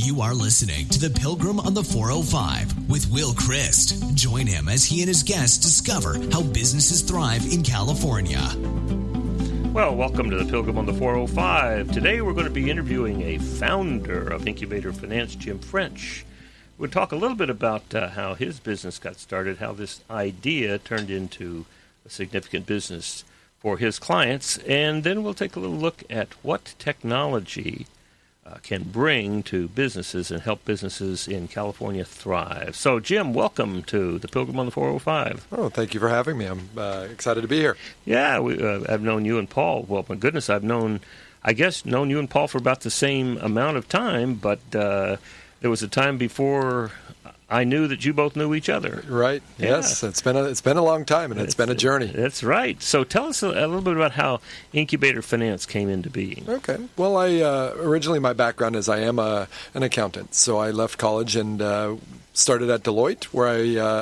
You are listening to The Pilgrim on the 405 with Will Christ. Join him as he and his guests discover how businesses thrive in California. Well, welcome to The Pilgrim on the 405. Today we're going to be interviewing a founder of Incubator Finance, Jim French. We'll talk a little bit about how his business got started, how this idea turned into a significant business for his clients, and then we'll take a little look at what technology can bring to businesses and help businesses in California thrive. So, Jim, welcome to The Pilgrim on the 405. Oh, thank you for having me. I'm excited to be here. Yeah, I've known you and Paul. Well, my goodness, I've known you and Paul for about the same amount of time, but there was a time before I knew that you both knew each other. Right. Yeah. Yes. It's been a long time, and it's been a journey. That's right. So tell us a little bit about how Incubator Finance came into being. Okay. Well, originally my background is I am an accountant. So I left college and started at Deloitte, where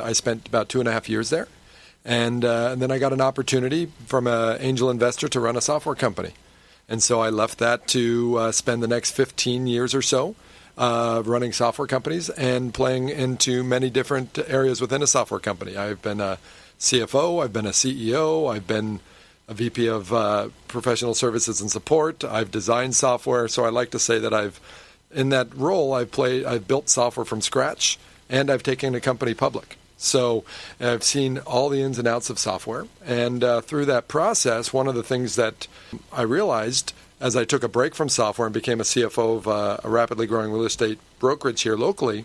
I spent about 2.5 years there. And then I got an opportunity from an angel investor to run a software company. And so I left that to spend the next 15 years or so running software companies and playing into many different areas within a software company. I've been a CFO, I've been a CEO, I've been a VP of professional services and support, I've designed software. So I like to say that in that role, I've built software from scratch, and I've taken a company public. So I've seen all the ins and outs of software. And through that process, one of the things that I realized as I took a break from software and became a CFO of a rapidly growing real estate brokerage here locally,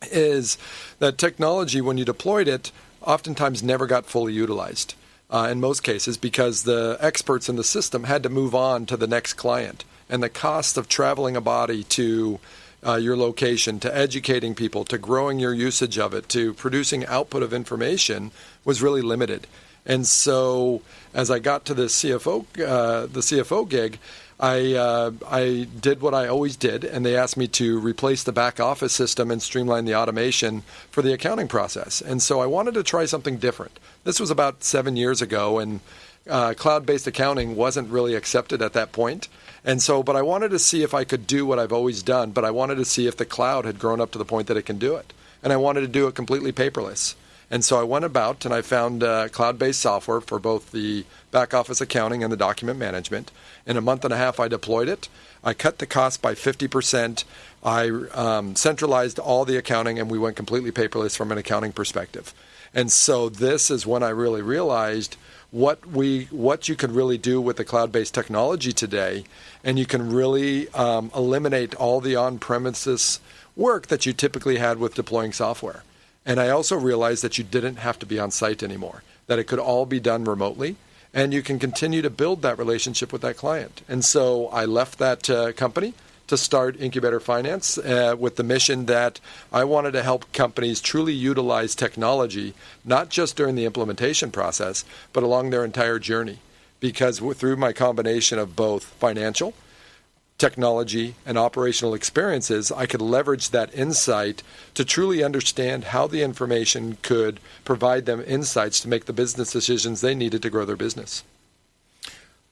is that technology, when you deployed it, oftentimes never got fully utilized in most cases because the experts in the system had to move on to the next client. And the cost of traveling a body to your location, to educating people, to growing your usage of it, to producing output of information was really limited. And so, as I got to the CFO gig, I did what I always did, and they asked me to replace the back office system and streamline the automation for the accounting process. And so, I wanted to try something different. This was about 7 years ago, and cloud-based accounting wasn't really accepted at that point. And so, but I wanted to see if I could do what I've always done, but I wanted to see if the cloud had grown up to the point that it can do it. And I wanted to do it completely paperless. And so I went about and I found cloud-based software for both the back office accounting and the document management. In a month and a half, I deployed it. I cut the cost by 50%. I centralized all the accounting, and we went completely paperless from an accounting perspective. And so this is when I really realized what you could really do with the cloud-based technology today, and you can really eliminate all the on-premises work that you typically had with deploying software. And I also realized that you didn't have to be on site anymore, that it could all be done remotely, and you can continue to build that relationship with that client. And so I left that company to start Incubator Finance with the mission that I wanted to help companies truly utilize technology, not just during the implementation process, but along their entire journey. Because through my combination of both financial, technology, and operational experiences, I could leverage that insight to truly understand how the information could provide them insights to make the business decisions they needed to grow their business.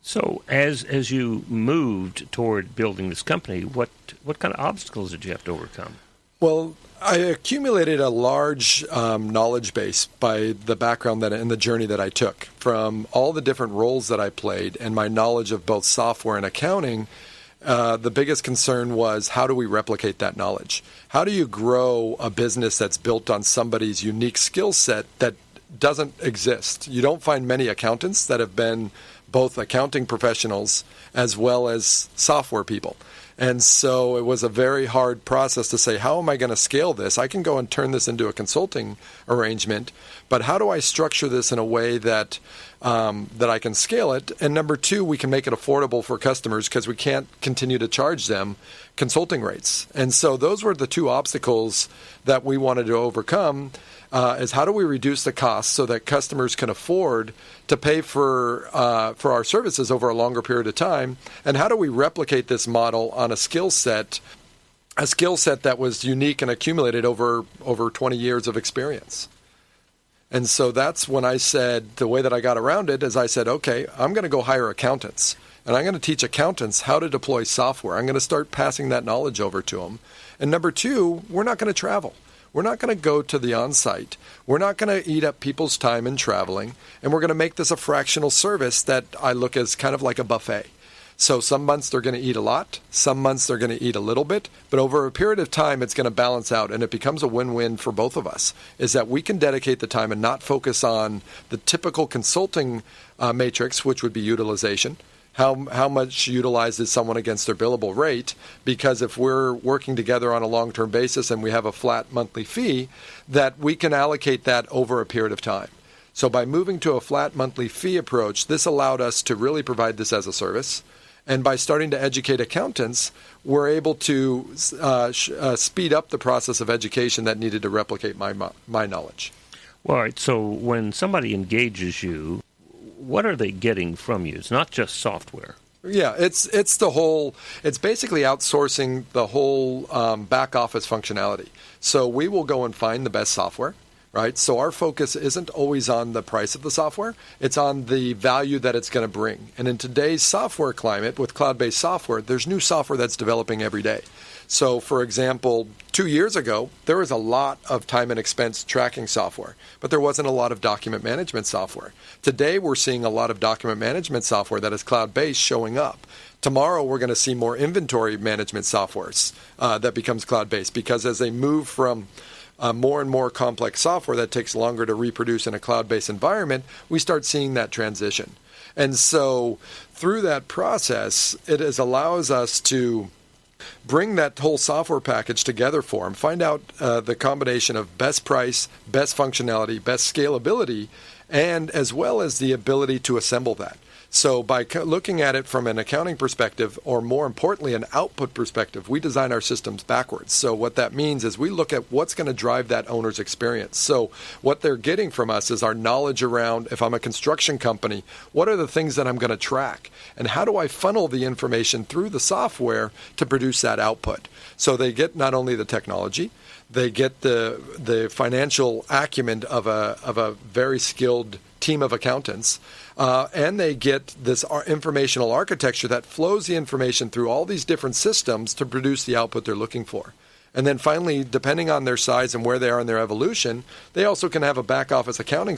So as you moved toward building this company, what kind of obstacles did you have to overcome? Well, I accumulated a large knowledge base by the background and the journey that I took from all the different roles that I played and my knowledge of both software and accounting. The biggest concern was, how do we replicate that knowledge? How do you grow a business that's built on somebody's unique skill set that doesn't exist? You don't find many accountants that have been both accounting professionals as well as software people. And so it was a very hard process to say, how am I going to scale this? I can go and turn this into a consulting arrangement, but how do I structure this in a way that I can scale it? And number two, we can make it affordable for customers because we can't continue to charge them consulting rates. And so those were the two obstacles that we wanted to overcome. Is how do we reduce the cost so that customers can afford to pay for our services over a longer period of time, and how do we replicate this model on a skill set that was unique and accumulated over 20 years of experience. And so that's when I said, the way that I got around it is I said, okay, I'm going to go hire accountants. and I'm going to teach accountants how to deploy software. I'm going to start passing that knowledge over to them. And number two, we're not going to travel. We're not going to go to the on-site. We're not going to eat up people's time in traveling. And we're going to make this a fractional service that I look as kind of like a buffet. So some months they're going to eat a lot. Some months they're going to eat a little bit. But over a period of time, it's going to balance out. And it becomes a win-win for both of us, is that we can dedicate the time and not focus on the typical consulting matrix, which would be utilization. How much utilized is someone against their billable rate? Because if we're working together on a long-term basis and we have a flat monthly fee, that we can allocate that over a period of time. So by moving to a flat monthly fee approach, this allowed us to really provide this as a service. And by starting to educate accountants, we're able to speed up the process of education that needed to replicate my knowledge. Well, all right, so when somebody engages you, what are they getting from you? It's not just software. Yeah, it's basically outsourcing the whole back office functionality. So we will go and find the best software, right? So our focus isn't always on the price of the software. It's on the value that it's going to bring. And in today's software climate with cloud-based software, there's new software that's developing every day. So, for example, 2 years ago, there was a lot of time and expense tracking software, but there wasn't a lot of document management software. Today, we're seeing a lot of document management software that is cloud-based showing up. Tomorrow, we're going to see more inventory management softwares that becomes cloud-based, because as they move from more and more complex software that takes longer to reproduce in a cloud-based environment, we start seeing that transition. And so through that process, it allows us to bring that whole software package together for them, find out the combination of best price, best functionality, best scalability, and as well as the ability to assemble that. So by looking at it from an accounting perspective, or more importantly, an output perspective, we design our systems backwards. So what that means is we look at what's going to drive that owner's experience. So what they're getting from us is our knowledge around, if I'm a construction company, what are the things that I'm going to track? And how do I funnel the information through the software to produce that output? So they get not only the technology, they get the financial acumen of a very skilled team of accountants, and they get this informational architecture that flows the information through all these different systems to produce the output they're looking for. And then finally, depending on their size and where they are in their evolution, they also can have a back office accounting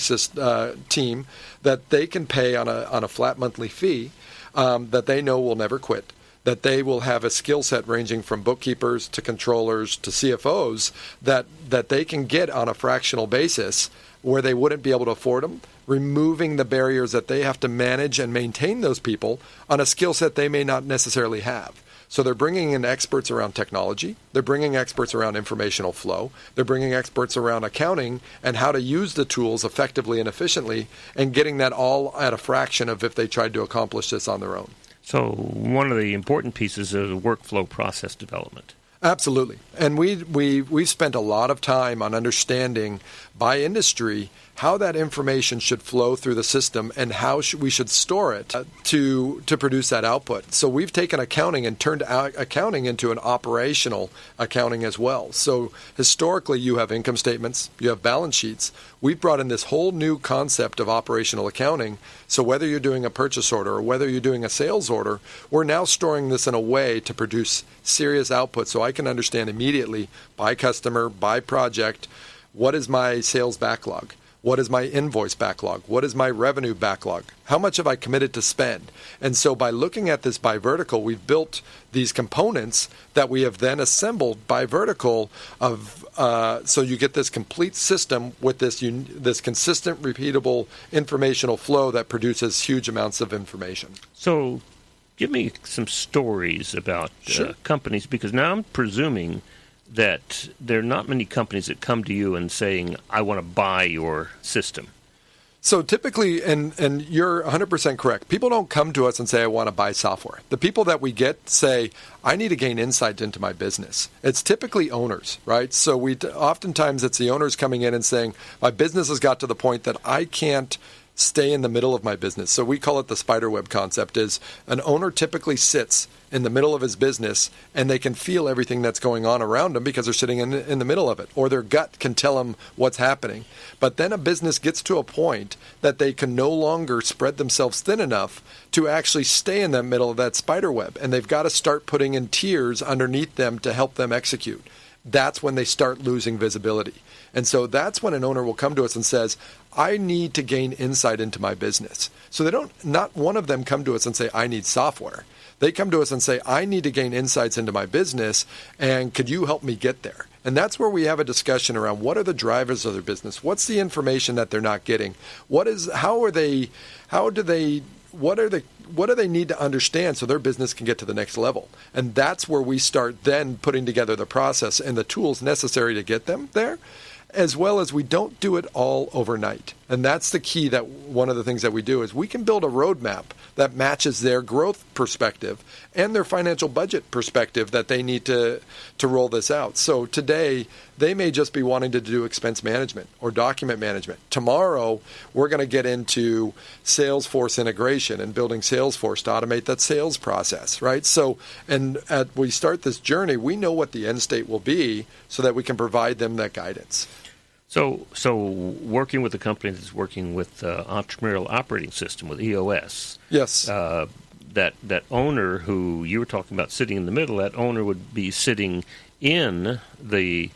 team that they can pay on a flat monthly fee that they know will never quit, that they will have a skill set ranging from bookkeepers to controllers to CFOs that they can get on a fractional basis where they wouldn't be able to afford them, removing the barriers that they have to manage and maintain those people on a skill set they may not necessarily have. So they're bringing in experts around technology, they're bringing experts around informational flow, they're bringing experts around accounting and how to use the tools effectively and efficiently, and getting that all at a fraction of if they tried to accomplish this on their own. So one of the important pieces is workflow process development. Absolutely. And we've spent a lot of time on understanding by industry how that information should flow through the system and how we should store it to produce that output. So we've taken accounting and turned accounting into an operational accounting as well. So historically, you have income statements, you have balance sheets. We've brought in this whole new concept of operational accounting. So whether you're doing a purchase order or whether you're doing a sales order, we're now storing this in a way to produce serious output so I can understand immediately by customer, by project, what is my sales backlog? What is my invoice backlog? What is my revenue backlog? How much have I committed to spend? And so by looking at this by vertical, we've built these components that we have then assembled by vertical so you get this complete system with this consistent, repeatable informational flow that produces huge amounts of information. So give me some stories about companies, because now I'm presuming that there are not many companies that come to you and saying, I want to buy your system. So typically, and you're 100% correct, people don't come to us and say, I want to buy software. The people that we get say, I need to gain insight into my business. It's typically owners, right? So oftentimes it's the owners coming in and saying, my business has got to the point that I can't stay in the middle of my business. So we call it the spider web concept. Is an owner typically sits in the middle of his business and they can feel everything that's going on around them because they're sitting in the middle of it, or their gut can tell them what's happening. But then a business gets to a point that they can no longer spread themselves thin enough to actually stay in the middle of that spider web, and they've got to start putting in tiers underneath them to help them execute. That's when they start losing visibility. And so that's when an owner will come to us and says, I need to gain insight into my business. So not one of them come to us and say, I need software. They come to us and say, I need to gain insights into my business, and could you help me get there? And that's where we have a discussion around what are the drivers of their business? What's the information that they're not getting? What do they need to understand so their business can get to the next level? And that's where we start then putting together the process and the tools necessary to get them there, as well as we don't do it all overnight. And that's the key, that one of the things that we do is we can build a roadmap that matches their growth perspective and their financial budget perspective that they need to roll this out. So today, they may just be wanting to do expense management or document management. Tomorrow, we're going to get into Salesforce integration and building Salesforce to automate that sales process, right? So, and as we start this journey, we know what the end state will be so that we can provide them that guidance. So working with a company that's working with entrepreneurial operating system, with EOS. Yes. That owner who you were talking about sitting in the middle, that owner would be sitting in the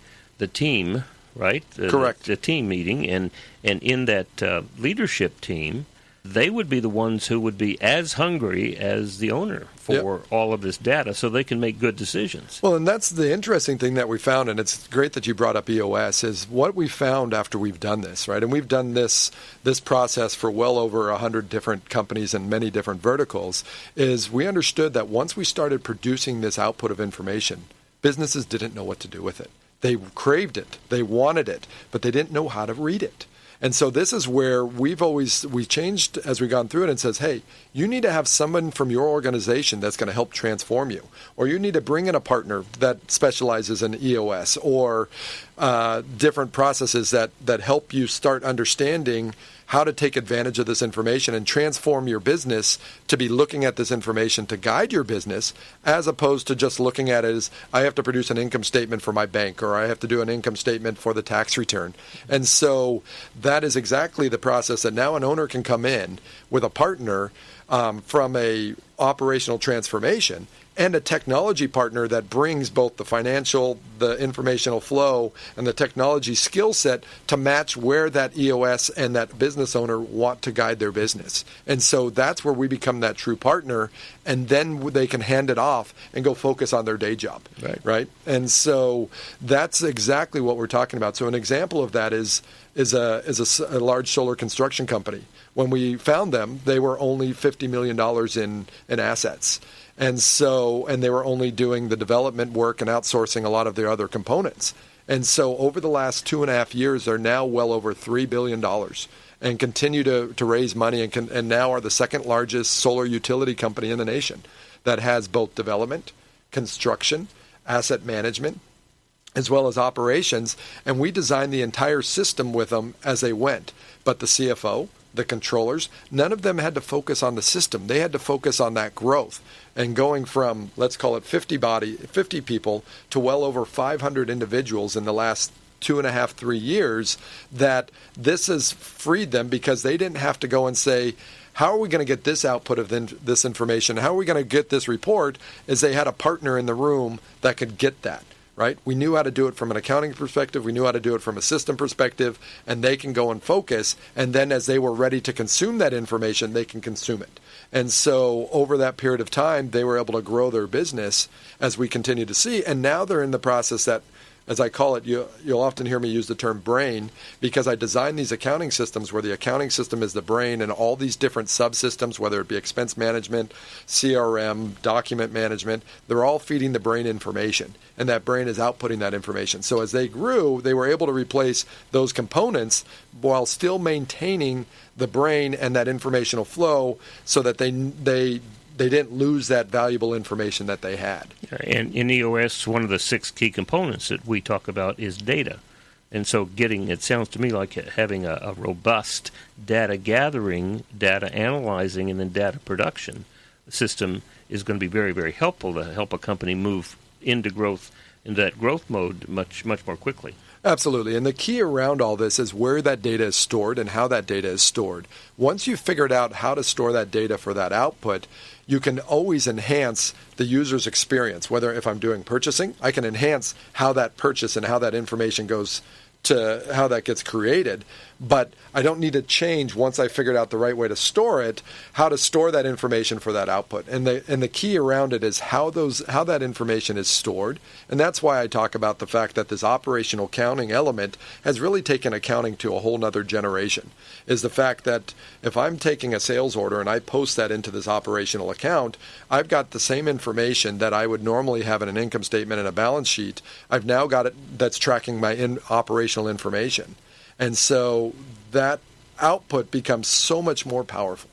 team, right? Correct. The team meeting, and in that leadership team, they would be the ones who would be as hungry as the owner for all of this data so they can make good decisions. Well, and that's the interesting thing that we found, and it's great that you brought up EOS, is what we found after we've done this, right? And we've done this process for well over 100 different companies and many different verticals, is we understood that once we started producing this output of information, businesses didn't know what to do with it. They craved it, they wanted it, but they didn't know how to read it. And so this is where we changed as we've gone through it and says, hey, you need to have someone from your organization that's going to help transform you. Or you need to bring in a partner that specializes in EOS or different processes that help you start understanding how to take advantage of this information and transform your business to be looking at this information to guide your business, as opposed to just looking at it as, I have to produce an income statement for my bank, or I have to do an income statement for the tax return. And so that is exactly the process that now an owner can come in with a partner from a operational transformation and a technology partner that brings both the financial, the informational flow, and the technology skill set to match where that EOS and that business owner want to guide their business. And so that's where we become that true partner, and then they can hand it off and go focus on their day job, right? And so that's exactly what we're talking about. So an example of that is a large solar construction company. When we found them, they were only $50 million in assets. And they were only doing the development work and outsourcing a lot of their other components. And so over the last 2.5 years, they're now well over $3 billion and continue to raise money and now are the second largest solar utility company in the nation that has both development, construction, asset management, as well as operations. And we designed the entire system with them as they went. But the CFO, the controllers, none of them had to focus on the system. They had to focus on that growth and going from, let's call it 50 people to well over 500 individuals in the last 2.5, 3 years, that this has freed them because they didn't have to go and say, how are we going to get this output of this information? How are we going to get this report? As they had a partner in the room that could get that. Right? We knew how to do it from an accounting perspective. We knew how to do it from a system perspective, and they can go and focus. And then as they were ready to consume that information, they can consume it. And so over that period of time, they were able to grow their business as we continue to see. And now they're in the process that, as I call it, you'll often hear me use the term brain, because I designed these accounting systems where the accounting system is the brain, and all these different subsystems, whether it be expense management, CRM, document management, they're all feeding the brain information, and that brain is outputting that information. So as they grew, they were able to replace those components while still maintaining the brain and that informational flow so that they didn't lose that valuable information that they had. And in EOS, one of the 6 key components that we talk about is data. And so it sounds to me like having a robust data gathering, data analyzing, and then data production system is going to be very, very helpful to help a company move into that growth mode much, much more quickly. Absolutely. And the key around all this is where that data is stored and how that data is stored. Once you've figured out how to store that data for that output, you can always enhance the user's experience. Whether if I'm doing purchasing, I can enhance how that purchase and how that information goes to how that gets created. But I don't need to change, once I figured out the right way to store it, how to store that information for that output. And the key around it is how that information is stored. And that's why I talk about the fact that this operational accounting element has really taken accounting to a whole nother generation. Is the fact that if I'm taking a sales order and I post that into this operational account, I've got the same information that I would normally have in an income statement and a balance sheet. I've now got it that's tracking my operational information. And so that output becomes so much more powerful.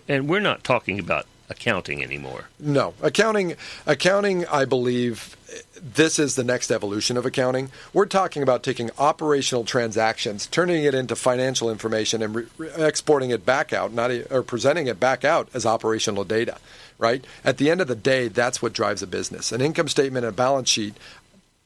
And we're not talking about accounting anymore. No. Accounting, I believe, this is the next evolution of accounting. We're talking about taking operational transactions, turning it into financial information, and exporting it back out, or presenting it back out as operational data, right? At the end of the day, that's what drives a business. An income statement and a balance sheet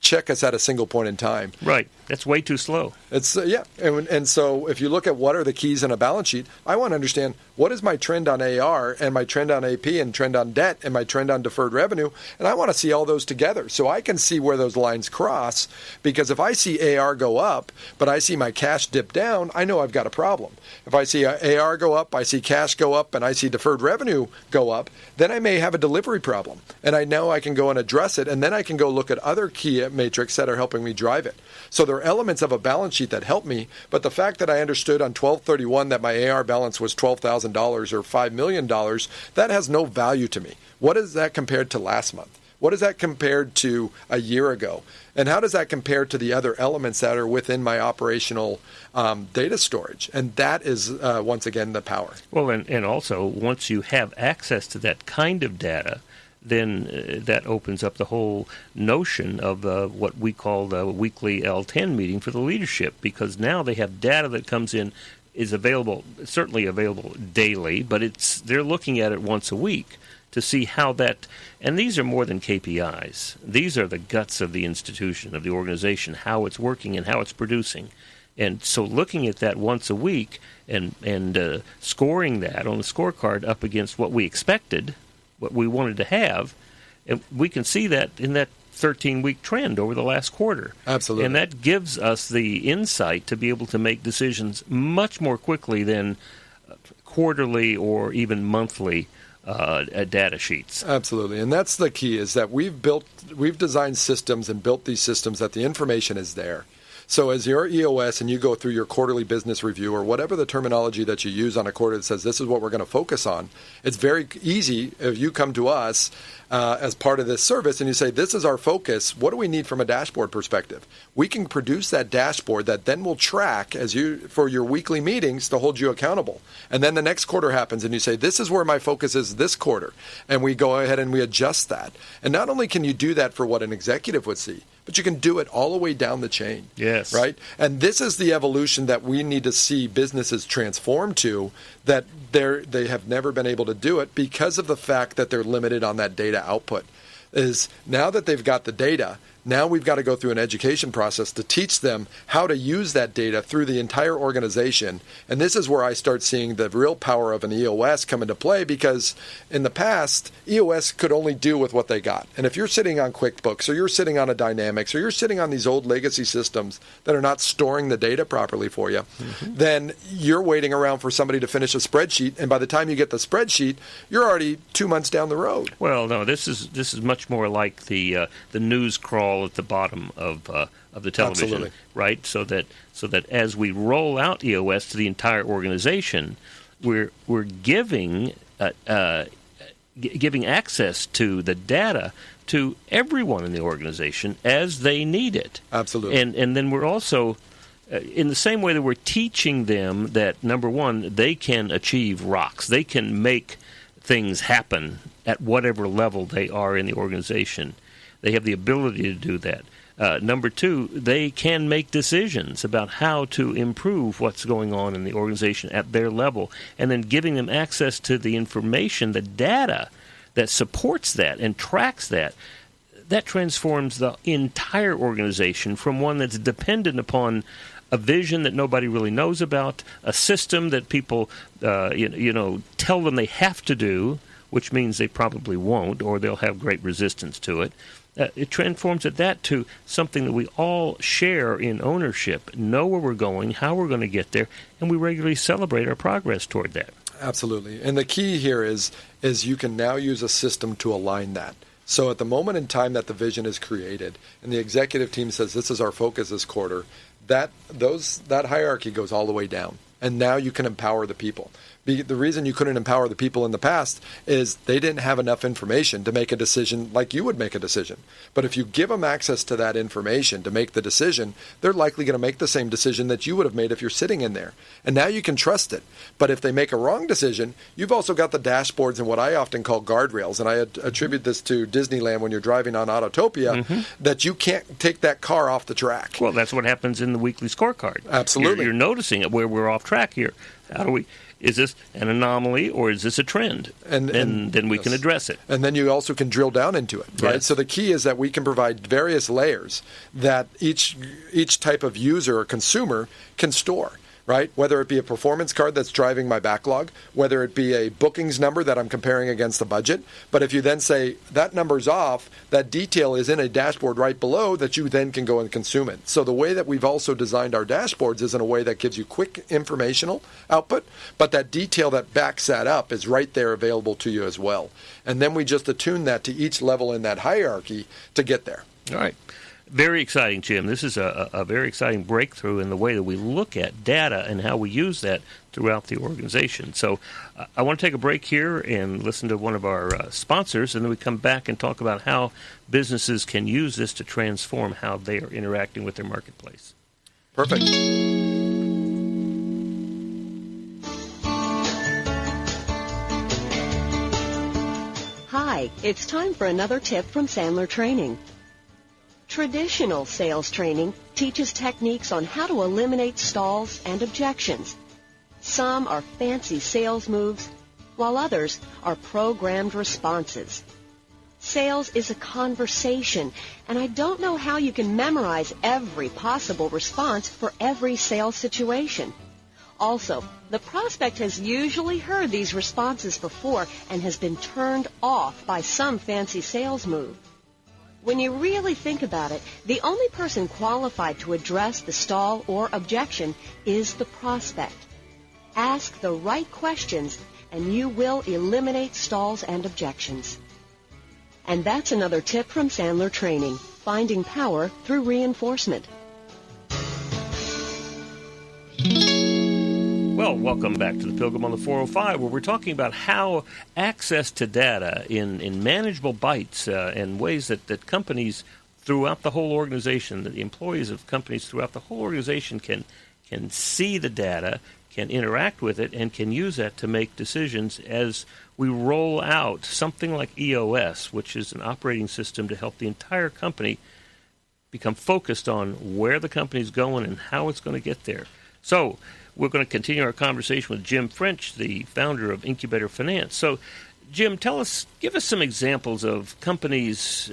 check us at a single point in time. Right. That's way too slow. It's and so if you look at what are the keys in a balance sheet, I want to understand what is my trend on AR and my trend on AP and trend on debt and my trend on deferred revenue, and I want to see all those together so I can see where those lines cross, because if I see AR go up but I see my cash dip down, I know I've got a problem. If I see AR go up, I see cash go up, and I see deferred revenue go up, then I may have a delivery problem, and I know I can go and address it, and then I can go look at other key matrix that are helping me drive it. So there are elements of a balance sheet that help me, but the fact that I understood on 12/31 that my AR balance was $12,000 or $5 million, that has no value to me. What is that compared to last month? What is that compared to a year ago? And how does that compare to the other elements that are within my operational data storage? And that is, once again, the power. Well, and also, once you have access to that kind of data, then that opens up the whole notion of what we call the weekly L10 meeting for the leadership, because now they have data that comes in, is available, certainly available daily, but they're looking at it once a week to see how that, and these are more than KPIs. These are the guts of the institution, of the organization, how it's working and how it's producing. And so looking at that once a week and scoring that on the scorecard up against what we expected, what we wanted to have, and we can see that in that 13-week trend over the last quarter. Absolutely. And that gives us the insight to be able to make decisions much more quickly than quarterly or even monthly data sheets. Absolutely. And that's the key, is that we've designed systems and built these systems that the information is there. So as your EOS and you go through your quarterly business review, or whatever the terminology that you use on a quarter that says this is what we're going to focus on, it's very easy if you come to us as part of this service and you say, this is our focus, what do we need from a dashboard perspective? We can produce that dashboard that then will track for your weekly meetings to hold you accountable. And then the next quarter happens and you say, this is where my focus is this quarter. And we go ahead and we adjust that. And not only can you do that for what an executive would see, but you can do it all the way down the chain. Yes. Right? And this is the evolution that we need to see businesses transform to, that they have never been able to do it because of the fact that they're limited on that data output. Is now that they've got the data, now we've got to go through an education process to teach them how to use that data through the entire organization. And this is where I start seeing the real power of an EOS come into play, because in the past, EOS could only do with what they got. And if you're sitting on QuickBooks, or you're sitting on a Dynamics, or you're sitting on these old legacy systems that are not storing the data properly for you, then you're waiting around for somebody to finish a spreadsheet. And by the time you get the spreadsheet, you're already 2 months down the road. Well, no, this is much more like the news crawl at the bottom of the television. Absolutely. Right? So that as we roll out EOS to the entire organization, we're giving access to the data to everyone in the organization as they need it. Absolutely. And then we're also, in the same way that we're teaching them that, number one, they can achieve rocks, they can make things happen at whatever level they are in the organization, They have the ability to do that. Number two, they can make decisions about how to improve what's going on in the organization at their level, and then giving them access to the information, the data that supports that and tracks that. That transforms the entire organization from one that's dependent upon a vision that nobody really knows about, a system that people tell them they have to do, which means they probably won't, or they'll have great resistance to it. It transforms that to something that we all share in ownership, know where we're going, how we're going to get there, and we regularly celebrate our progress toward that. Absolutely. And the key here is you can now use a system to align that. So at the moment in time that the vision is created and the executive team says this is our focus this quarter, that hierarchy goes all the way down. And now you can empower the people. The reason you couldn't empower the people in the past is they didn't have enough information to make a decision like you would make a decision. But if you give them access to that information to make the decision, they're likely going to make the same decision that you would have made if you're sitting in there. And now you can trust it. But if they make a wrong decision, you've also got the dashboards and what I often call guardrails. And I attribute this to Disneyland when you're driving on Autotopia, that you can't take that car off the track. Well, that's what happens in the weekly scorecard. Absolutely. You're noticing it where we're off track here. How do we... Is this an anomaly or is this a trend? And then we can address it. And then you also can drill down into it, right? Yes. So the key is that we can provide various layers that each type of user or consumer can store, right? Whether it be a performance card that's driving my backlog, whether it be a bookings number that I'm comparing against the budget. But if you then say that number's off, that detail is in a dashboard right below that you then can go and consume it. So the way that we've also designed our dashboards is in a way that gives you quick informational output, but that detail that backs that up is right there available to you as well. And then we just attune that to each level in that hierarchy to get there. All right. Very exciting, Jim. This is a very exciting breakthrough in the way that we look at data and how we use that throughout the organization. So I want to take a break here and listen to one of our sponsors, and then we come back and talk about how businesses can use this to transform how they are interacting with their marketplace. Perfect. Hi, it's time for another tip from Sandler Training. Traditional sales training teaches techniques on how to eliminate stalls and objections. Some are fancy sales moves, while others are programmed responses. Sales is a conversation, and I don't know how you can memorize every possible response for every sales situation. Also, the prospect has usually heard these responses before and has been turned off by some fancy sales move. When you really think about it, the only person qualified to address the stall or objection is the prospect. Ask the right questions, and you will eliminate stalls and objections. And that's another tip from Sandler Training, finding power through reinforcement. Well, welcome back to the Pilgrim on the 405, where we're talking about how access to data in manageable bites and ways that companies throughout the whole organization, that the employees of companies throughout the whole organization can see the data, can interact with it, and can use that to make decisions as we roll out something like EOS, which is an operating system to help the entire company become focused on where the company's going and how it's going to get there. So we're going to continue our conversation with Jim French, the founder of Incubator Finance. So, Jim, give us some examples of companies.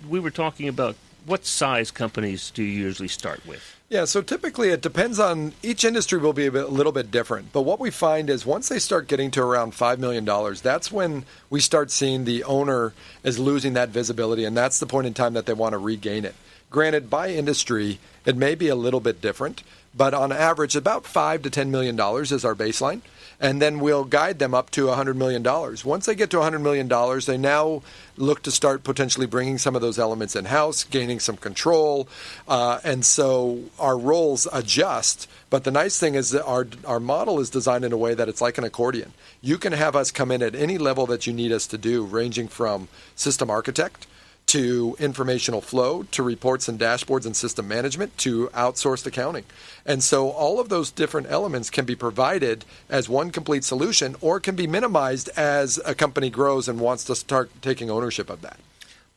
We were talking about what size companies do you usually start with? Yeah, so typically it depends on, each industry will be a little bit different. But what we find is once they start getting to around $5 million, that's when we start seeing the owner is losing that visibility, and that's the point in time that they want to regain it. Granted, by industry, it may be a little bit different, but on average, about $5 to $10 million is our baseline. And then we'll guide them up to $100 million. Once they get to $100 million, they now look to start potentially bringing some of those elements in-house, gaining some control. And so our roles adjust. But the nice thing is that our model is designed in a way that it's like an accordion. You can have us come in at any level that you need us to do, ranging from system architect to informational flow, to reports and dashboards and system management, to outsourced accounting. And so all of those different elements can be provided as one complete solution or can be minimized as a company grows and wants to start taking ownership of that.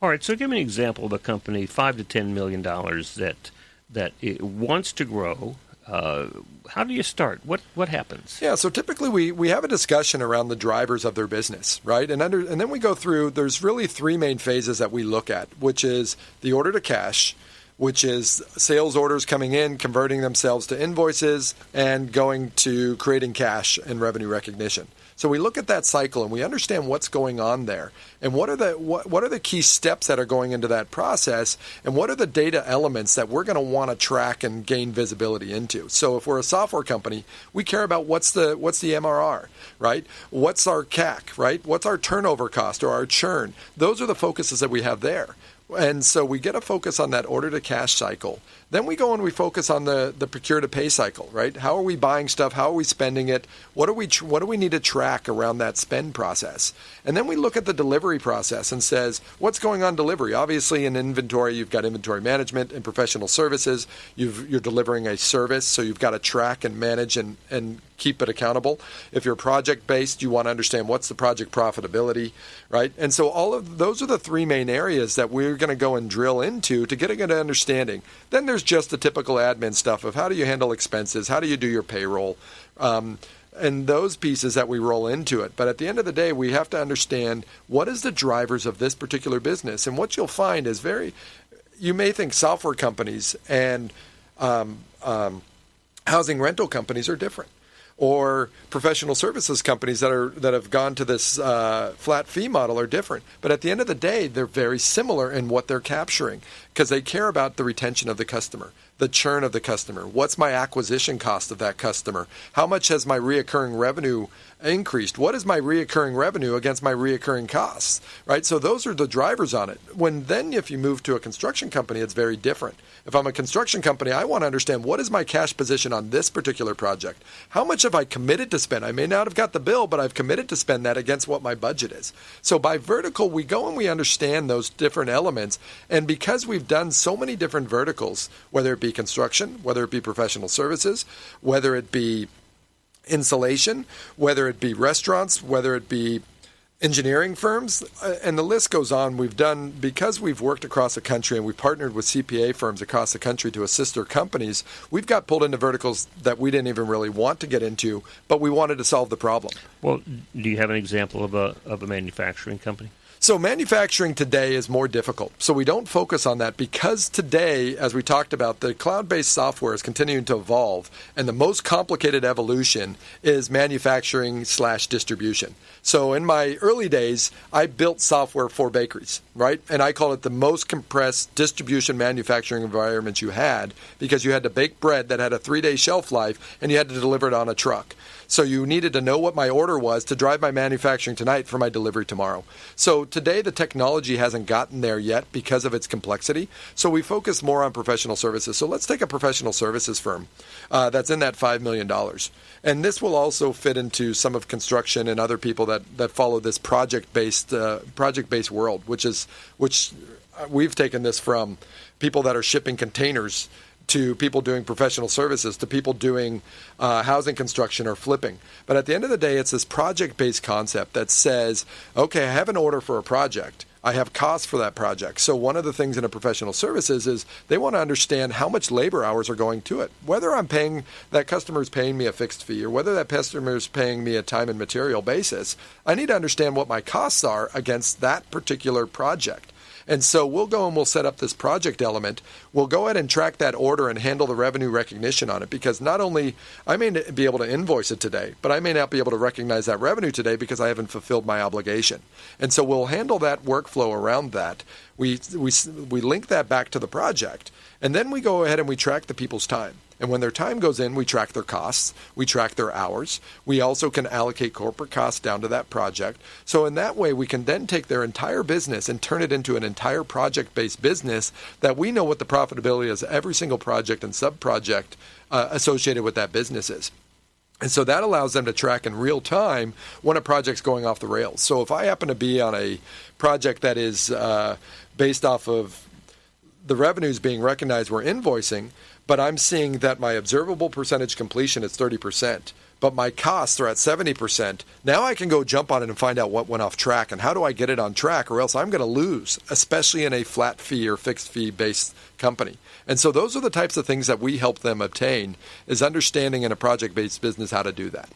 All right, so give me an example of a company, $5 to $10 million that it wants to grow. How do you start? What happens? Yeah, so typically we have a discussion around the drivers of their business, right? And then we go through, there's really three main phases that we look at, which is the order to cash, which is sales orders coming in, converting themselves to invoices, and going to creating cash and revenue recognition. So we look at that cycle and we understand what's going on there, and what are the key steps that are going into that process, and what are the data elements that we're going to want to track and gain visibility into. So if we're a software company, we care about what's the MRR, right? What's our CAC, right? What's our turnover cost or our churn? Those are the focuses that we have there. And so we get a focus on that order to cash cycle. Then we go and we focus on the procure to pay cycle, right? How are we buying stuff? How are we spending it? What do we need to track around that spend process? And then we look at the delivery process and says, what's going on delivery? Obviously in inventory, you've got inventory management and professional services. You're delivering a service, so you've got to track and manage and keep it accountable. If you're project-based, you want to understand what's the project profitability, right? And so all of those are the three main areas that we're going to go and drill into to get a good understanding. Then there's just the typical admin stuff of how do you handle expenses, how do you do your payroll, and those pieces that we roll into it. But at the end of the day, we have to understand what is the drivers of this particular business. And what you'll find is you may think software companies and housing rental companies are different, or professional services companies that have gone to this flat fee model are different. But at the end of the day, they're very similar in what they're capturing, because they care about the retention of the customer, the churn of the customer. What's my acquisition cost of that customer? How much has my reoccurring revenue increased? What is my reoccurring revenue against my reoccurring costs, right? So those are the drivers on it. If you move to a construction company, it's very different. If I'm a construction company, I want to understand what is my cash position on this particular project? How much have I committed to spend? I may not have got the bill, but I've committed to spend that against what my budget is. So by vertical, we go and we understand those different elements. And because we've done so many different verticals, whether it be construction, whether it be professional services, whether it be insulation, whether it be restaurants, whether it be engineering firms, and the list goes on. Because we've worked across the country and we've partnered with CPA firms across the country to assist their companies, we've got pulled into verticals that we didn't even really want to get into, but we wanted to solve the problem. Well, do you have an example of a manufacturing company? So manufacturing today is more difficult. So we don't focus on that because today, as we talked about, the cloud-based software is continuing to evolve, and the most complicated evolution is manufacturing/distribution. So in my early days, I built software for bakeries, right? And I call it the most compressed distribution manufacturing environment you had, because you had to bake bread that had a 3-day shelf life and you had to deliver it on a truck. So you needed to know what my order was to drive my manufacturing tonight for my delivery tomorrow. So today the technology hasn't gotten there yet because of its complexity. So we focus more on professional services. So let's take a professional services firm that's in that $5 million. And this will also fit into some of construction and other people that follow this project-based world, which we've taken this from people that are shipping containers to people doing professional services, to people doing housing construction or flipping. But at the end of the day, it's this project-based concept that says, okay, I have an order for a project. I have costs for that project. So one of the things in a professional services is they want to understand how much labor hours are going to it. Whether that customer is paying me a fixed fee or whether that customer is paying me a time and material basis, I need to understand what my costs are against that particular project. And so we'll go and we'll set up this project element. We'll go ahead and track that order and handle the revenue recognition on it, because not only I may be able to invoice it today, but I may not be able to recognize that revenue today because I haven't fulfilled my obligation. And so we'll handle that workflow around that. We link that back to the project, and then we go ahead and we track the people's time. And when their time goes in, we track their costs, we track their hours. We also can allocate corporate costs down to that project. So in that way, we can then take their entire business and turn it into an entire project-based business that we know what the profitability is every single project and sub-project associated with that business is. And so that allows them to track in real time when a project's going off the rails. So if I happen to be on a project that is based off of the revenues being recognized, we're invoicing, but I'm seeing that my observable percentage completion is 30%, but my costs are at 70%. Now I can go jump on it and find out what went off track and how do I get it on track, or else I'm going to lose, especially in a flat fee or fixed fee based company. And so those are the types of things that we help them obtain, is understanding in a project-based business how to do that.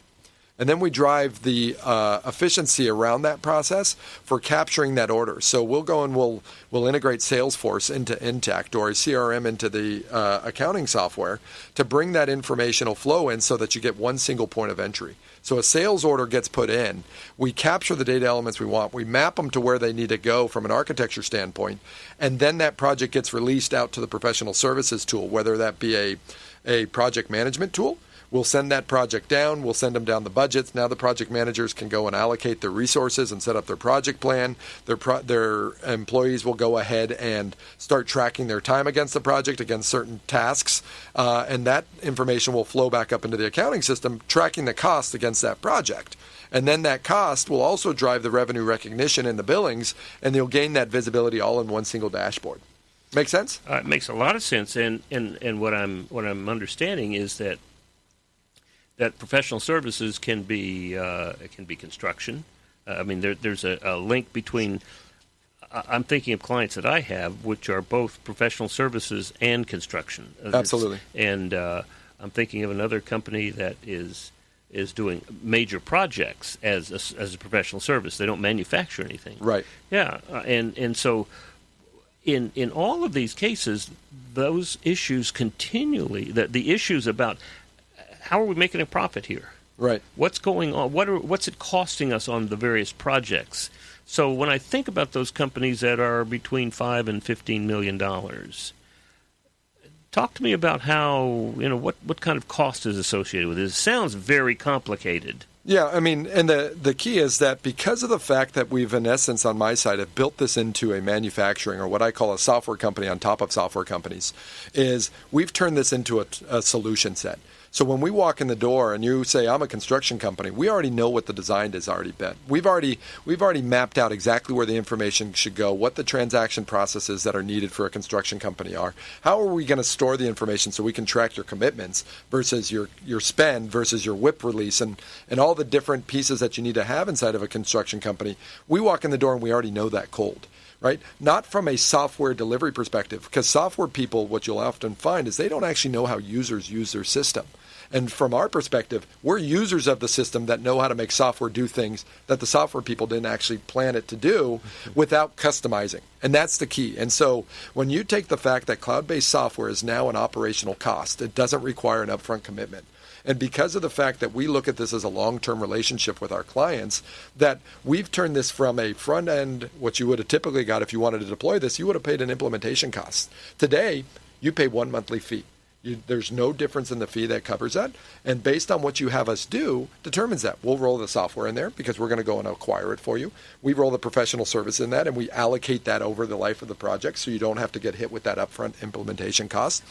And then we drive the efficiency around that process for capturing that order. So we'll go and we'll integrate Salesforce into Intact or a CRM into the accounting software to bring that informational flow in so that you get one single point of entry. So a sales order gets put in, we capture the data elements we want, we map them to where they need to go from an architecture standpoint, and then that project gets released out to the professional services tool, whether that be a project management tool. We'll send that project down. We'll send them down the budgets. Now the project managers can go and allocate their resources and set up their project plan. Their employees will go ahead and start tracking their time against the project, against certain tasks. And that information will flow back up into the accounting system, tracking the cost against that project. And then that cost will also drive the revenue recognition and the billings, and you'll gain that visibility all in one single dashboard. Make sense? It makes a lot of sense. And what I'm understanding is that professional services can be construction. I mean, there's a link between. I'm thinking of clients that I have, which are both professional services and construction. Absolutely. And I'm thinking of another company that is doing major projects as a professional service. They don't manufacture anything. Right. Yeah, and so in all of these cases, those issues continually the issues about how are we making a profit here? Right. What's going on? What's it costing us on the various projects? So when I think about those companies that are between $5 and $15 million, talk to me about how, what kind of cost is associated with it. It sounds very complicated. Yeah, I mean, and the key is that because of the fact that we've, in essence, on my side, have built this into a manufacturing, or what I call a software company on top of software companies, is we've turned this into a solution set. So when we walk in the door and you say, I'm a construction company, we already know what the design has already been. We've already mapped out exactly where the information should go, what the transaction processes that are needed for a construction company are. How are we going to store the information so we can track your commitments versus your spend versus your WIP release and all the different pieces that you need to have inside of a construction company. We walk in the door and we already know that cold. Right? Not from a software delivery perspective, because software people, what you'll often find is they don't actually know how users use their system. And from our perspective, we're users of the system that know how to make software do things that the software people didn't actually plan it to do without customizing. And that's the key. And so when you take the fact that cloud-based software is now an operational cost, it doesn't require an upfront commitment. And because of the fact that we look at this as a long-term relationship with our clients, that we've turned this from a front end, what you would have typically got if you wanted to deploy this, you would have paid an implementation cost. Today, you pay one monthly fee. There's no difference in the fee that covers that. And based on what you have us do, determines that. We'll roll the software in there because we're going to go and acquire it for you. We roll the professional service in that, and we allocate that over the life of the project so you don't have to get hit with that upfront implementation cost.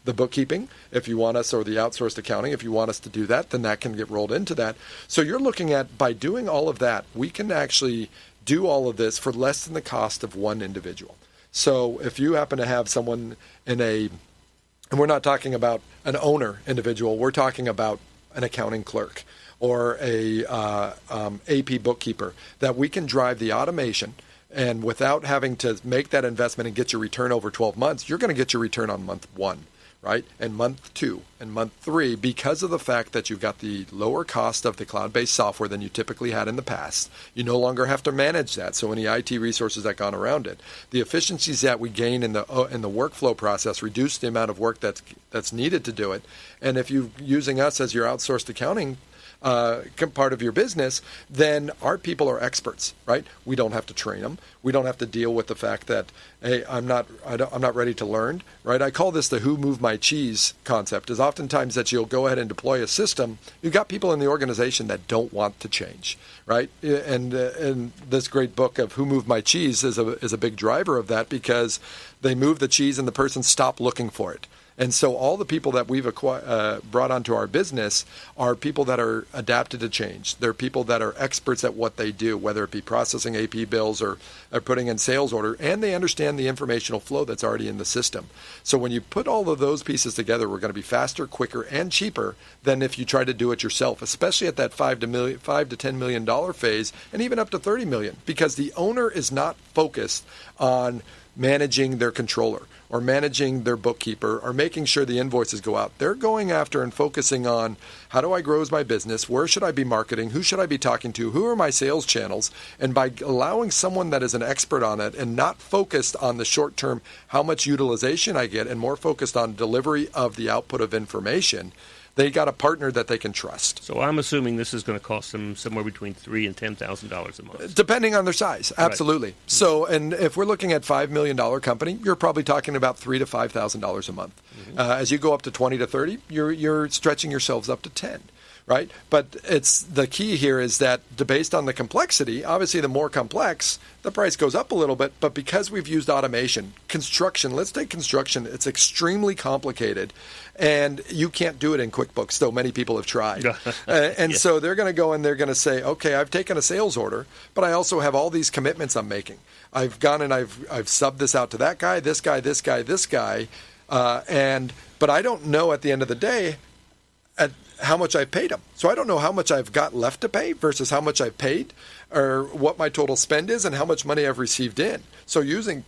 The bookkeeping, if you want us, or the outsourced accounting, if you want us to do that, then that can get rolled into that. So you're looking at, by doing all of that, we can actually do all of this for less than the cost of one individual. So if you happen to have someone and we're not talking about an owner individual. We're talking about an accounting clerk or a AP bookkeeper, that we can drive the automation, and without having to make that investment and get your return over 12 months, you're going to get your return on month 1, right? And month 2 and month 3, because of the fact that you've got the lower cost of the cloud-based software than you typically had in the past. You no longer have to manage that. So any IT resources that gone around it, the efficiencies that we gain in the workflow process reduce the amount of work that's needed to do it. And if you're using us as your outsourced accounting part of your business, then our people are experts, right? We don't have to train them. We don't have to deal with the fact that, hey, I'm not ready to learn, right? I call this the who moved my cheese concept. Is oftentimes that you'll go ahead and deploy a system. You've got people in the organization that don't want to change, right? And this great book of Who Moved My Cheese is a big driver of that, because they move the cheese and the person stopped looking for it. And so all the people that we've brought onto our business are people that are adapted to change. They're people that are experts at what they do, whether it be processing AP bills or putting in sales order, and they understand the informational flow that's already in the system. So when you put all of those pieces together, we're going to be faster, quicker, and cheaper than if you try to do it yourself, especially at that $5 to $10 million phase, and even up to $30 million, because the owner is not focused on managing their controller or managing their bookkeeper or making sure the invoices go out. They're going after and focusing on, how do I grow my business? Where should I be marketing? Who should I be talking to? Who are my sales channels? And by allowing someone that is an expert on it and not focused on the short term, how much utilization I get, and more focused on delivery of the output of information, they got a partner that they can trust. So I'm assuming this is going to cost them somewhere between $3,000 and $10,000 a month. Depending on their size, absolutely. Right. So, and if we're looking at $5 million company, you're probably talking about $3,000 to $5,000 a month. As you go up to 20 to 30, you're stretching yourselves up to 10. Right? But it's the key here is that based on the complexity, obviously the more complex, the price goes up a little bit. But because we've used automation, construction, let's take construction, it's extremely complicated. And you can't do it in QuickBooks, though many people have tried. So they're going to go and they're going to say, okay, I've taken a sales order, but I also have all these commitments I'm making. I've gone and I've subbed this out to that guy, this guy, this guy, this guy. But I don't know at the end of the day how much I've paid them. So I don't know how much I've got left to pay versus how much I've paid, or what my total spend is and how much money I've received in. So using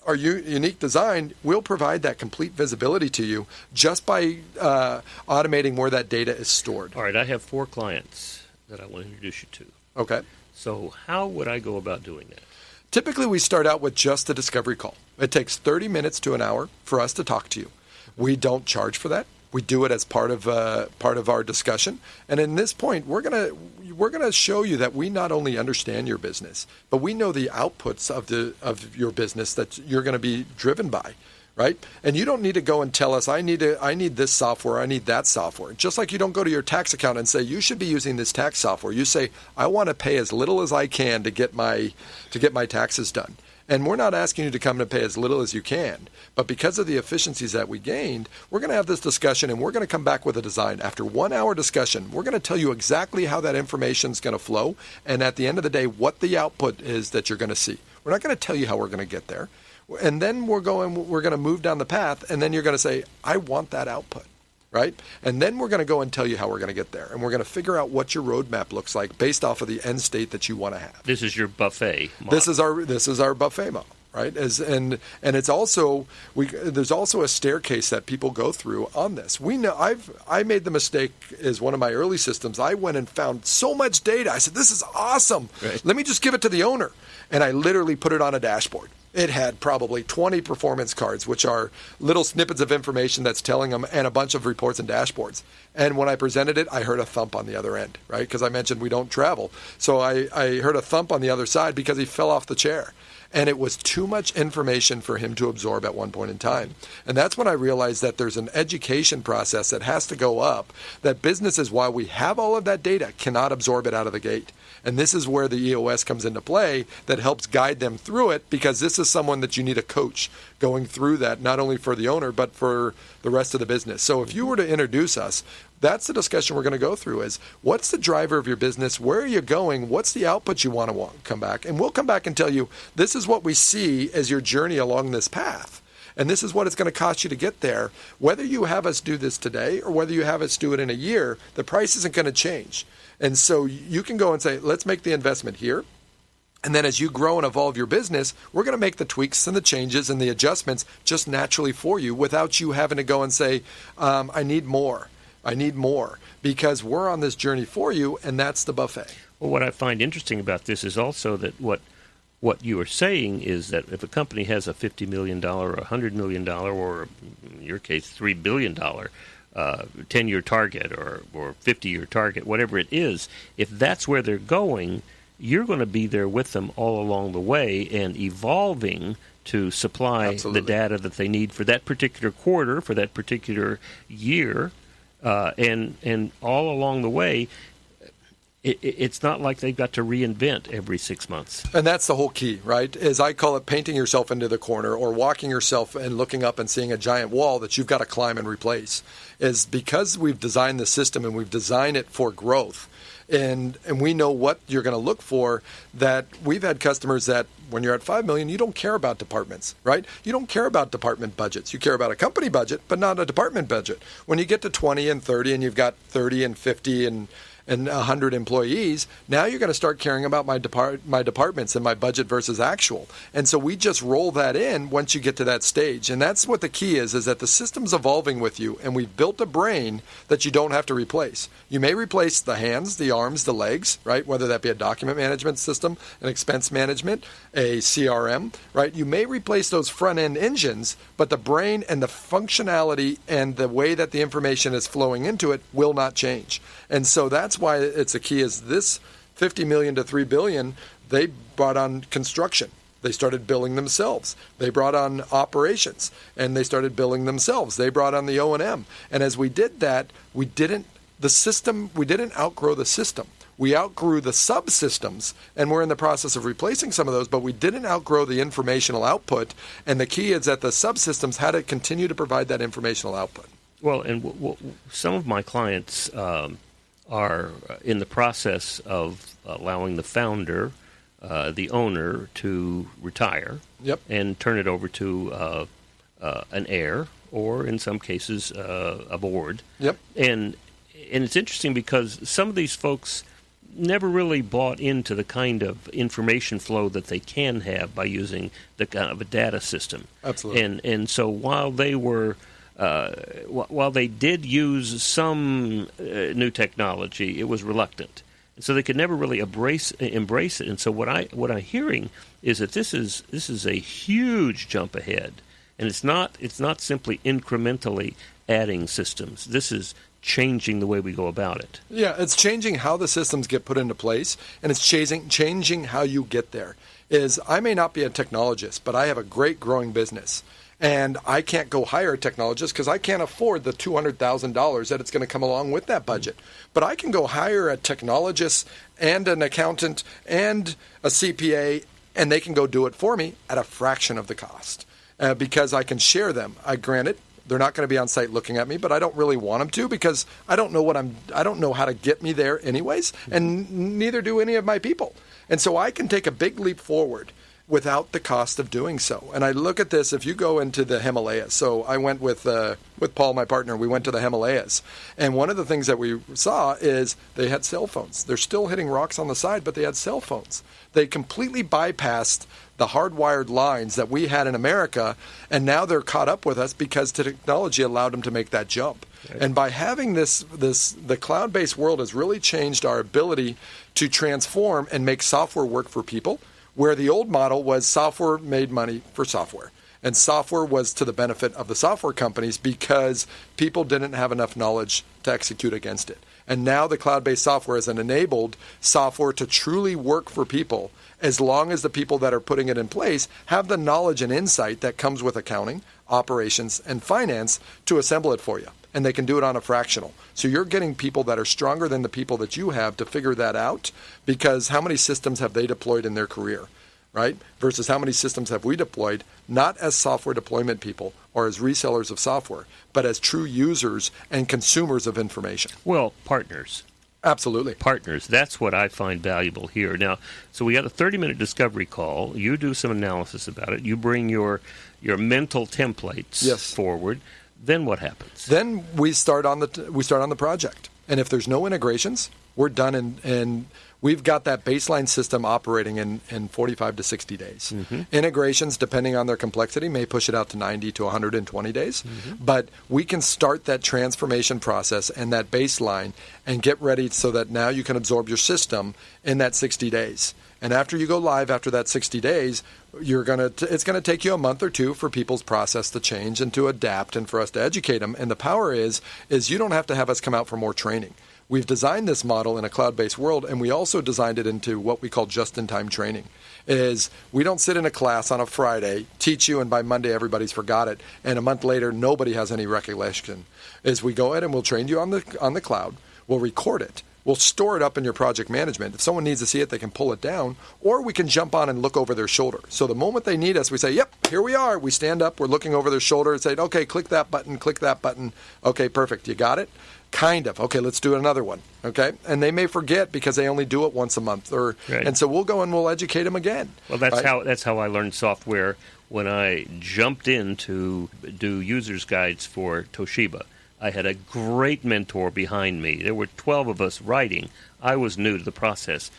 our unique design will provide that complete visibility to you just by automating where that data is stored. All right, I have 4 clients that I want to introduce you to. Okay. So how would I go about doing that? Typically, we start out with just a discovery call. It takes 30 minutes to an hour for us to talk to you. We don't charge for that. We do it as part of our discussion, and in this point, we're gonna show you that we not only understand your business, but we know the outputs of your business that you're going to be driven by, right? And you don't need to go and tell us, I need this software, I need that software. Just like you don't go to your tax account and say you should be using this tax software. You say, I want to pay as little as I can to get my taxes done. And we're not asking you to come and pay as little as you can. But because of the efficiencies that we gained, we're going to have this discussion, and we're going to come back with a design. After 1 hour discussion, we're going to tell you exactly how that information is going to flow, and at the end of the day, what the output is that you're going to see. We're not going to tell you how we're going to get there. And then we're going to move down the path, and then you're going to say, I want that output. Right? And then we're going to go and tell you how we're going to get there. And we're going to figure out what your roadmap looks like based off of the end state that you want to have. This is your buffet model. This is our buffet model, right? And it's also there's also a staircase that people go through on this. We know I made the mistake as one of my early systems. I went and found so much data. I said, this is awesome. Right. Let me just give it to the owner. And I literally put it on a dashboard. It had probably 20 performance cards, which are little snippets of information that's telling them, and a bunch of reports and dashboards. And when I presented it, I heard a thump on the other end, right? Because I mentioned we don't travel. So I heard a thump on the other side because he fell off the chair. And it was too much information for him to absorb at one point in time. And that's when I realized that there's an education process that has to go up, that businesses, while we have all of that data, cannot absorb it out of the gate. And this is where the EOS comes into play that helps guide them through it, because this is someone that you need a coach going through that, not only for the owner, but for the rest of the business. So if you were to introduce us, that's the discussion we're going to go through is, what's the driver of your business? Where are you going? What's the output you want to come back? And we'll come back and tell you, this is what we see as your journey along this path. And this is what it's going to cost you to get there. Whether you have us do this today or whether you have us do it in a year, the price isn't going to change. And so you can go and say, let's make the investment here. And then as you grow and evolve your business, we're going to make the tweaks and the changes and the adjustments just naturally for you without you having to go and say, I need more. I need more, because we're on this journey for you, and that's the buffet. Well, what I find interesting about this is also that what you are saying is that if a company has a $50 million or $100 million, or in your case, $3 billion 10-year target or 50-year target, whatever it is, if that's where they're going, you're going to be there with them all along the way and evolving to supply Absolutely. the data that they need for that particular quarter, for that particular year, and all along the way. it's not like they've got to reinvent every 6 months. And that's the whole key, right? Is I call it painting yourself into the corner or walking yourself and looking up and seeing a giant wall that you've got to climb and replace. Is because we've designed the system and we've designed it for growth. And we know what you're going to look for, that we've had customers that when you're at 5 million, you don't care about departments, right? You don't care about department budgets. You care about a company budget, but not a department budget. When you get to 20 and 30 and you've got 30 and 50 and 100 employees, now you're going to start caring about my departments and my budget versus actual. And so we just roll that in once you get to that stage. And that's what the key is that the system's evolving with you, and we've built a brain that you don't have to replace. You may replace the hands, the arms, the legs, right? Whether that be a document management system, an expense management, a CRM, right? You may replace those front-end engines, but the brain and the functionality and the way that the information is flowing into it will not change. And so that's why it's a key is this 50 million to 3 billion, they brought on construction. They started billing themselves. They brought on operations, and they started billing themselves. They brought on the O&M. And as we did that, we didn't outgrow the system. We outgrew the subsystems, and we're in the process of replacing some of those, but we didn't outgrow the informational output. And the key is that the subsystems had to continue to provide that informational output. Well, and some of my clients are in the process of allowing the founder, the owner, to retire and turn it over to an heir, or in some cases a board. And it's interesting because some of these folks never really bought into the kind of information flow that they can have by using the kind of a data system. Absolutely. And so while they were while they did use some new technology, it was reluctant, and so they could never really embrace it. And so what I'm hearing is that this is a huge jump ahead, and it's not simply incrementally adding systems. This is changing the way we go about it. Yeah, it's changing how the systems get put into place, and it's changing how you get there. I may not be a technologist, but I have a great growing business. And I can't go hire a technologist because I can't afford the $200,000 that it's going to come along with that budget. But I can go hire a technologist and an accountant and a CPA, and they can go do it for me at a fraction of the cost because I can share them. Granted, they're not going to be on site looking at me, but I don't really want them to because I don't know how to get me there anyways, and neither do any of my people. And so I can take a big leap forward without the cost of doing so. And I look at this, if you go into the Himalayas. So I went with Paul, my partner, we went to the Himalayas. And one of the things that we saw is they had cell phones. They're still hitting rocks on the side, but they had cell phones. They completely bypassed the hardwired lines that we had in America, and now they're caught up with us because technology allowed them to make that jump. Right. And by having the cloud-based world has really changed our ability to transform and make software work for people, where the old model was software made money for software. And software was to the benefit of the software companies because people didn't have enough knowledge to execute against it. And now the cloud-based software has enabled software to truly work for people as long as the people that are putting it in place have the knowledge and insight that comes with accounting, operations, and finance to assemble it for you. And they can do it on a fractional. So you're getting people that are stronger than the people that you have to figure that out, because how many systems have they deployed in their career, right? Versus how many systems have we deployed, not as software deployment people or as resellers of software, but as true users and consumers of information. Well, partners. Absolutely. Partners. That's what I find valuable here. Now, so we got a 30-minute discovery call. You do some analysis about it. You bring your mental templates forward. Then what happens? Then we start on the project. And if there's no integrations, we're done, and we've got that baseline system operating in 45 to 60 days. Mm-hmm. Integrations, depending on their complexity, may push it out to 90 to 120 days. Mm-hmm. But we can start that transformation process and that baseline and get ready so that now you can absorb your system in that 60 days. And after you go live, after that 60 days, it's going to take you a month or two for people's process to change and to adapt and for us to educate them. And the power is you don't have to have us come out for more training. We've designed this model in a cloud-based world, and we also designed it into what we call just-in-time training. Is we don't sit in a class on a Friday, teach you, and by Monday everybody's forgot it, and a month later nobody has any recollection. Is we go ahead and we'll train you on the cloud, we'll record it, we'll store it up in your project management. If someone needs to see it, they can pull it down, or we can jump on and look over their shoulder. So the moment they need us, we say, yep, here we are. We stand up, we're looking over their shoulder and say, okay, click that button. Okay, perfect. You got it? Kind of. Okay, let's do another one. Okay, and they may forget because they only do it once a month, and so we'll go and we'll educate them again. Well, that's how I learned software when I jumped in to do users guides for Toshiba. I had a great mentor behind me. There were 12 of us writing. I was new to the process,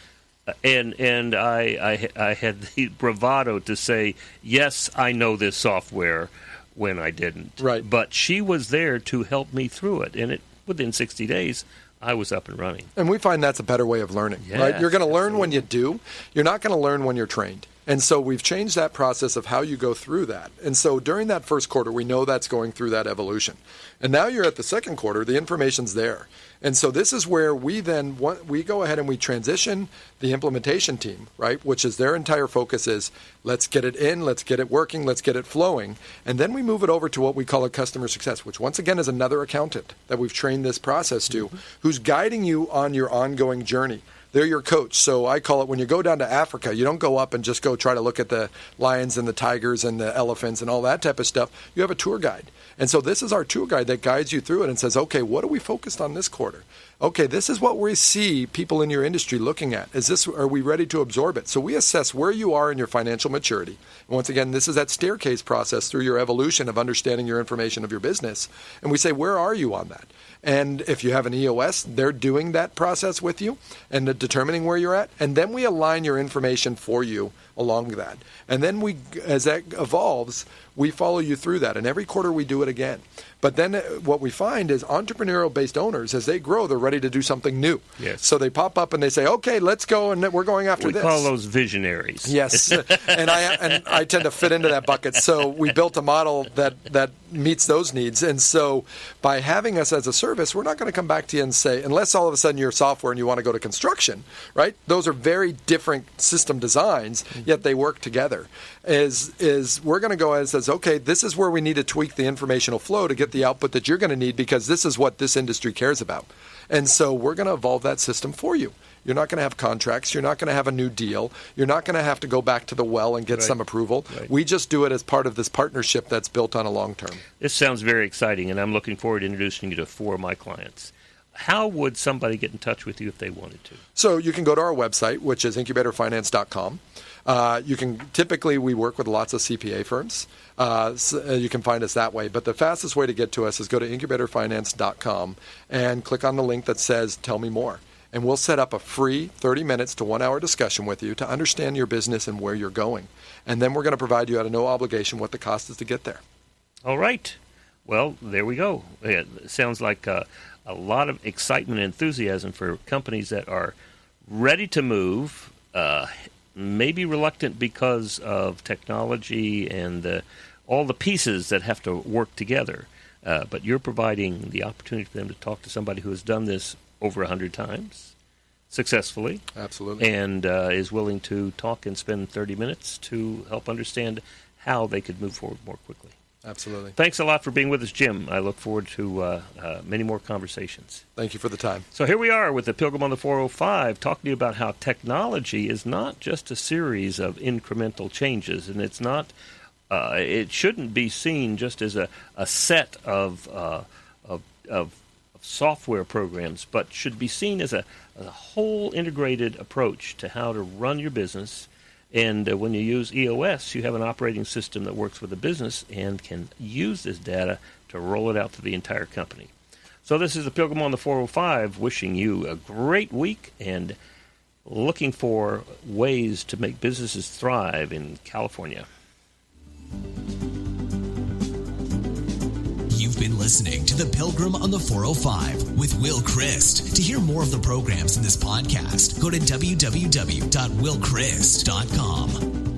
and I had the bravado to say, yes, I know this software, when I didn't. Right. But she was there to help me through it, and within 60 days, I was up and running. And we find that's a better way of learning, yes, right? You're going to learn absolutely. when you do. You're not going to learn when you're trained. And so we've changed that process of how you go through that. And so during that first quarter, we know that's going through that evolution. And now you're at the second quarter, the information's there. And so this is where we go ahead and we transition the implementation team, right, which is their entire focus is let's get it in, let's get it working, let's get it flowing. And then we move it over to what we call a customer success, which once again is another accountant that we've trained this process to, who's guiding you on your ongoing journey. They're your coach. So I call it when you go down to Africa, you don't go up and just go try to look at the lions and the tigers and the elephants and all that type of stuff. You have a tour guide. And so this is our tour guide that guides you through it and says, okay, what are we focused on this quarter? Okay, this is what we see people in your industry looking at. Are we ready to absorb it? So we assess where you are in your financial maturity. And once again, this is that staircase process through your evolution of understanding your information of your business. And we say, where are you on that? And if you have an EOS, they're doing that process with you and determining where you're at. And then we align your information for you along that. And then as that evolves, we follow you through that. And every quarter we do it again. But then what we find is entrepreneurial-based owners, as they grow, they're ready to do something new. Yes. So they pop up and they say, okay, let's go, and we're going after this. We call those visionaries. Yes, and I tend to fit into that bucket. So we built a model that meets those needs. And so by having us as a service, we're not going to come back to you and say, unless all of a sudden you're software and you want to go to construction, right? Those are very different system designs, yet they work together. Is we're going to go ahead and says, okay, this is where we need to tweak the informational flow to get the output that you're going to need because this is what this industry cares about. And so we're going to evolve that system for you. You're not going to have contracts. You're not going to have a new deal. You're not going to have to go back to the well and get some approval. Right. We just do it as part of this partnership that's built on a long term. This sounds very exciting, and I'm looking forward to introducing you to 4 of my clients. How would somebody get in touch with you if they wanted to? So you can go to our website, which is incubatorfinance.com. Typically, we work with lots of CPA firms. So you can find us that way. But the fastest way to get to us is go to incubatorfinance.com and click on the link that says, Tell Me More. And we'll set up a free 30 minutes to 1 hour discussion with you to understand your business and where you're going. And then we're going to provide you at a no obligation what the cost is to get there. All right. Well, there we go. It sounds like a lot of excitement and enthusiasm for companies that are ready to move, maybe reluctant because of technology and all the pieces that have to work together. But you're providing the opportunity for them to talk to somebody who has done this over 100 times successfully. Absolutely. And is willing to talk and spend 30 minutes to help understand how they could move forward more quickly. Absolutely. Thanks a lot for being with us, Jim. I look forward to many more conversations. Thank you for the time. So here we are with the Pilgrim on the 405, talking to you about how technology is not just a series of incremental changes, and it's not. It shouldn't be seen just as a set of software programs, but should be seen as a whole integrated approach to how to run your business. And when you use EOS, you have an operating system that works with the business and can use this data to roll it out to the entire company. So this is the Pilgrim on the 405, wishing you a great week and looking for ways to make businesses thrive in California. You've been listening to The Pilgrim on the 405 with Will Christ. To hear more of the programs in this podcast, go to www.willchrist.com.